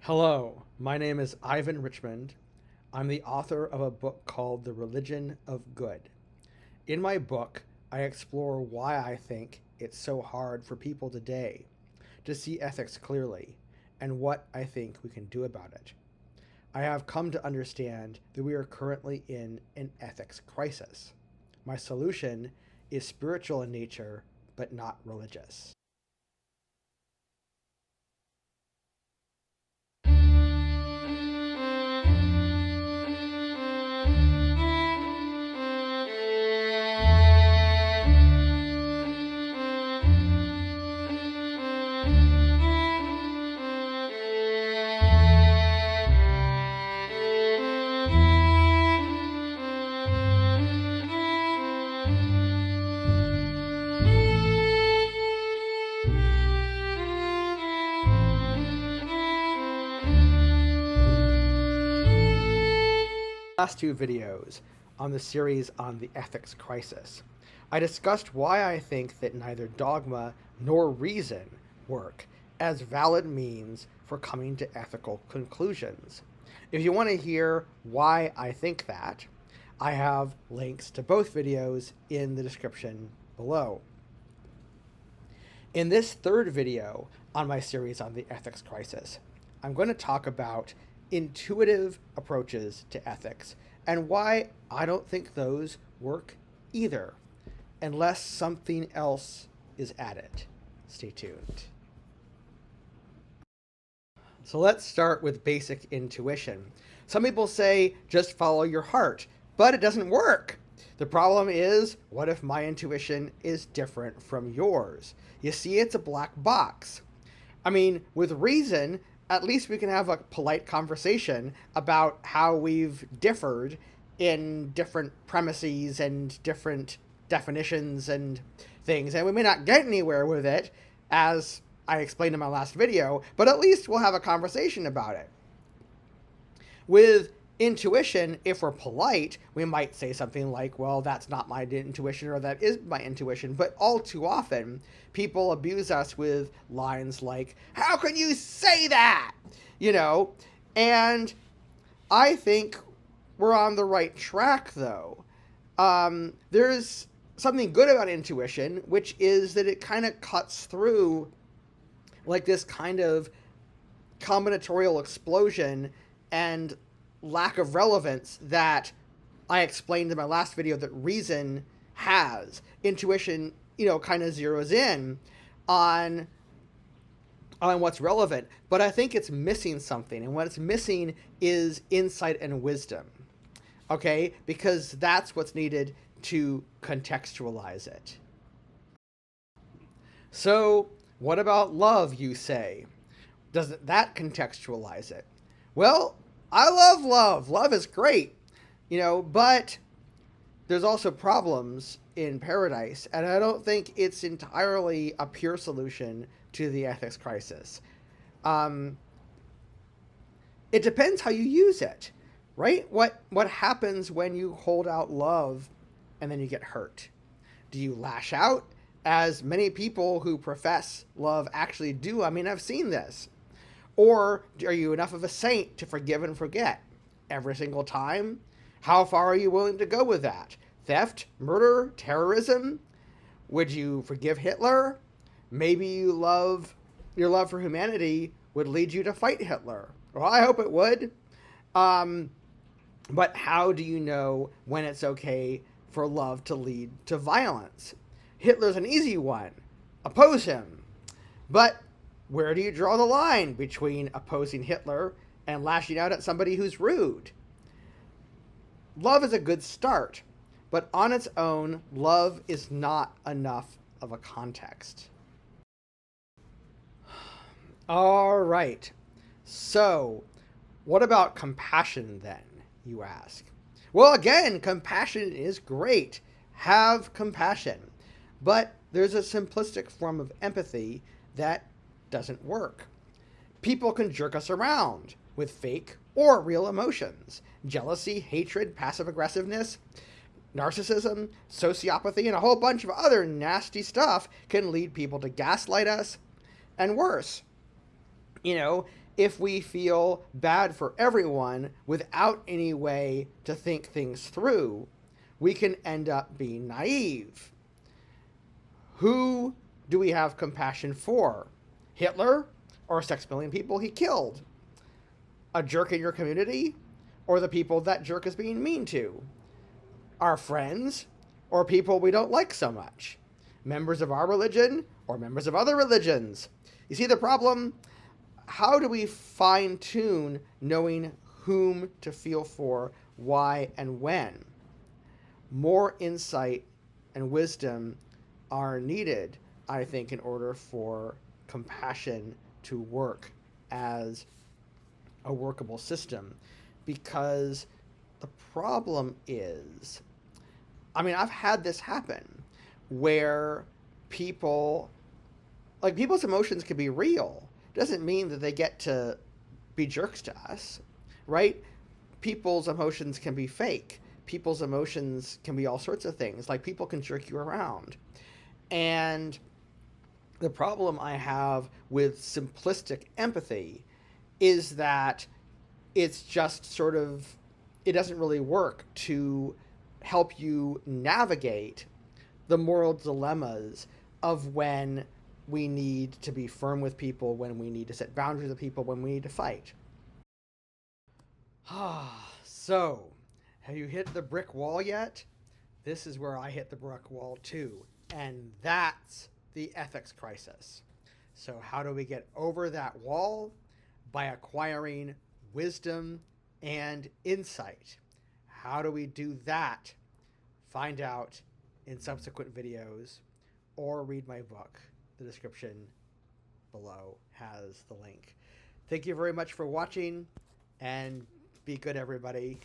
Hello, my name is Ivan Richmond. I'm the author of a book called The Religion of Good. In my book, I explore why I think it's so hard for people today to see ethics clearly and what I think we can do about it. I have come to understand that we are currently in an ethics crisis. My solution is spiritual in nature, but not religious. Last two videos on the series on the ethics crisis, I discussed why I think that neither dogma nor reason work as valid means for coming to ethical conclusions. If you want to hear why I think that, I have links to both videos in the description below. In this third video on my series on the ethics crisis, I'm going to talk about intuitive approaches to ethics and why I don't think those work either, unless something else is added. Stay tuned. So let's start with basic intuition. Some people say just follow your heart, but it doesn't work. The problem is, what if my intuition is different from yours? You see, it's a black box. I mean, with reason, at least we can have a polite conversation about how we've differed in different premises and different definitions and things. And we may not get anywhere with it, as I explained in my last video, but at least we'll have a conversation about it. With intuition, if we're polite, we might say something like, well, that's not my intuition, or that is my intuition. But all too often, people abuse us with lines like, how can you say that? And I think we're on the right track, though. There's something good about intuition, which is that it kind of cuts through like this kind of combinatorial explosion and lack of relevance that I explained in my last video that reason has. Intuition, kind of zeroes in on what's relevant, but I think it's missing something, and what it's missing is insight and wisdom, okay? Because that's what's needed to contextualize it. So, what about love, you say? Doesn't that contextualize it? Well, I love love. Love is great, but there's also problems in paradise, and I don't think it's entirely a pure solution to the ethics crisis. It depends how you use it, right? What happens when you hold out love and then you get hurt? Do you lash out, as many people who profess love actually do? I mean, I've seen this. Or are you enough of a saint to forgive and forget every single time? How far are you willing to go with that? Theft, murder, terrorism? Would you forgive Hitler? Maybe your love for humanity would lead you to fight Hitler. Well, I hope it would. But how do you know when it's okay for love to lead to violence? Hitler's an easy one. Oppose him. But where do you draw the line between opposing Hitler and lashing out at somebody who's rude? Love is a good start, but on its own, love is not enough of a context. All right. So, what about compassion then, you ask? Well, again, compassion is great. Have compassion. But there's a simplistic form of empathy that doesn't work. People can jerk us around with fake or real emotions. Jealousy, hatred, passive aggressiveness, narcissism, sociopathy, and a whole bunch of other nasty stuff can lead people to gaslight us and worse. If we feel bad for everyone without any way to think things through, we can end up being naive. Who do we have compassion for? Hitler or 6 million people he killed? A jerk in your community or the people that jerk is being mean to? Our friends or people we don't like so much? Members of our religion or members of other religions? You see the problem? How do we fine tune knowing whom to feel for, why, and when? More insight and wisdom are needed, I think, in order for compassion to work as a workable system. Because the problem is, I've had this happen where people's emotions can be real. Doesn't mean that they get to be jerks to us, right? People's emotions can be fake. People's emotions can be all sorts of things. Like, people can jerk you around. And the problem I have with simplistic empathy is that it's just sort of, it doesn't really work to help you navigate the moral dilemmas of when we need to be firm with people, when we need to set boundaries with people, when we need to fight. So, have you hit the brick wall yet? This is where I hit the brick wall too. And that's the ethics crisis. So how do we get over that wall? By acquiring wisdom and insight. How do we do that? Find out in subsequent videos or read my book. The description below has the link. Thank you very much for watching, and be good, everybody.